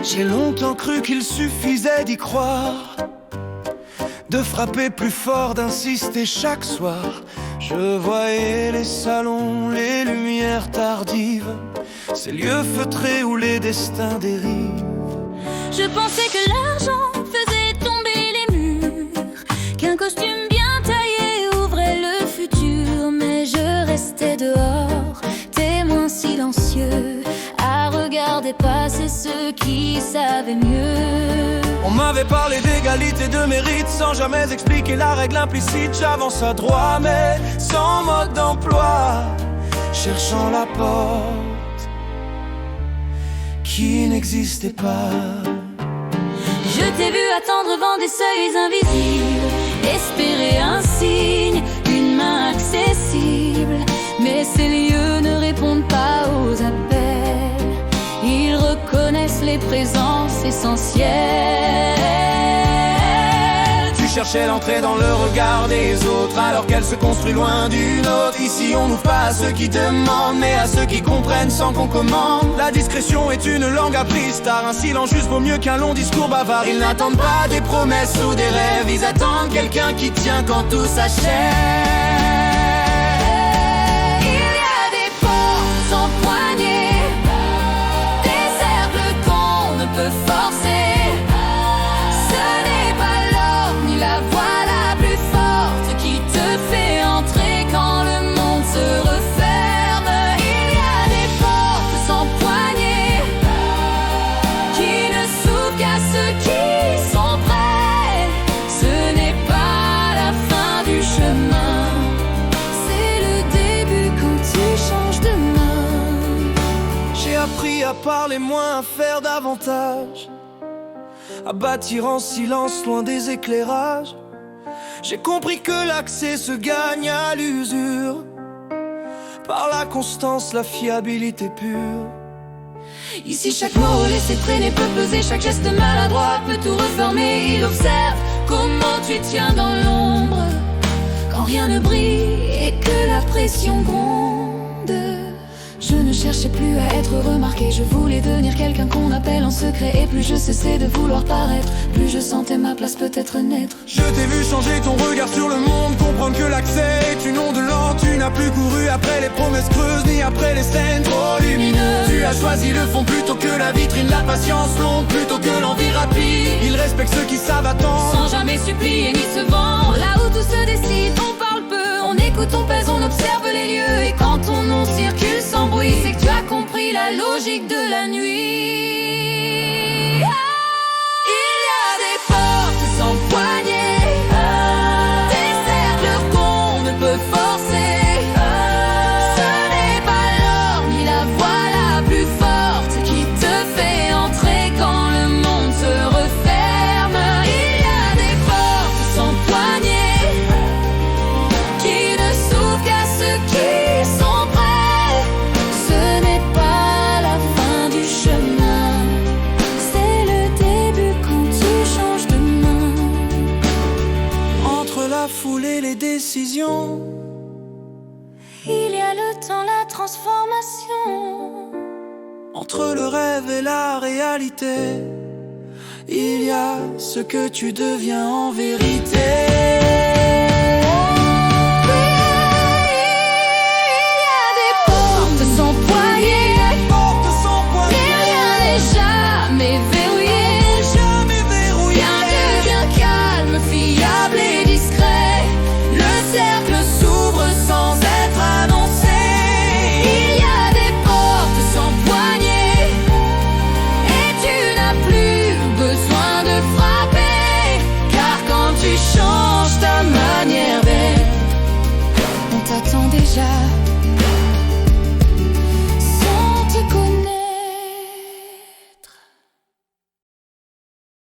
J'ai longtemps cru qu'il suffisait d'y croire, de frapper plus fort, d'insister chaque soir. Je voyais les salons, les lumières tardives, ces lieux feutrés où les destins dérivent. Je pensais que l'argent faisait tomber les murs, qu'un costume bien taillé ouvrait le futur. Mais je restais dehors, témoin silencieux, à regarder passer ceux qui savaient mieux. On m'avait parlé d'égalité, de mérite, sans jamais expliquer la règle implicite. J'avance à droit mais sans mode d'emploi, cherchant la porte qui n'existait pas. Je t'ai vu attendre devant des seuils invisibles, espérer un signe, une main accessible. Mais ces lieux ne répondent pas aux appels, ils reconnaissent les présences essentielles. Tu cherchais l'entrée dans le regard des autres, alors qu'elle se construit loin d'une autre. Ici on n'ouvre pas à ceux qui demandent, mais à ceux qui comprennent sans qu'on commande. La discrétion est une langue apprise tard, un silence juste vaut mieux qu'un long discours bavard. Ils n'attendent pas des promesses ou des rêves, ils attendent quelqu'un qui tient quand tout s'achève. À parler moins, à faire davantage, à bâtir en silence loin des éclairages. J'ai compris que l'accès se gagne à l'usure, par la constance, la fiabilité pure. Ici chaque mot laissé traîner peut peser, chaque geste maladroit peut tout refermer. Il observe comment tu tiens dans l'ombre, quand rien ne brille et que la pression gronde. Je ne cherchais plus à être remarqué, je voulais devenir quelqu'un qu'on appelle en secret. Et plus je cessais de vouloir paraître, plus je sentais ma place peut-être naître. Je t'ai vu changer ton regard sur le monde, comprendre que l'accès est une onde lente. Tu n'as plus couru après les promesses creuses, ni après les scènes trop lumineuses. Tu as choisi le fond plutôt que la vitrine, la patience longue plutôt que l'envie rapide. Ils respectent ceux qui savent attendre, sans jamais supplier ni se vendre. Là où tout se décide, on parle peu, on écoute, on pèse, on observe les lieux. Et quand ton nom circule sans bruit, c'est que tu as compris la logique de la nuit. Il y a des portes sans poignée, des cercles qu'on ne peut forcer. Ce n'est pas l'or ni la voix la plus forte qui te fait entrer quand le monde se referme. Il y a des portes sans poignée qui ne s'ouvrent qu'à ceux qui sont prêts. Ce n'est pas la fin du chemin, c'est le début quand tu changes de main. entre la foule et les décisions. Il y a le temps, la transformation. Entre le rêve et la réalité, il y a ce que tu deviens en vérité.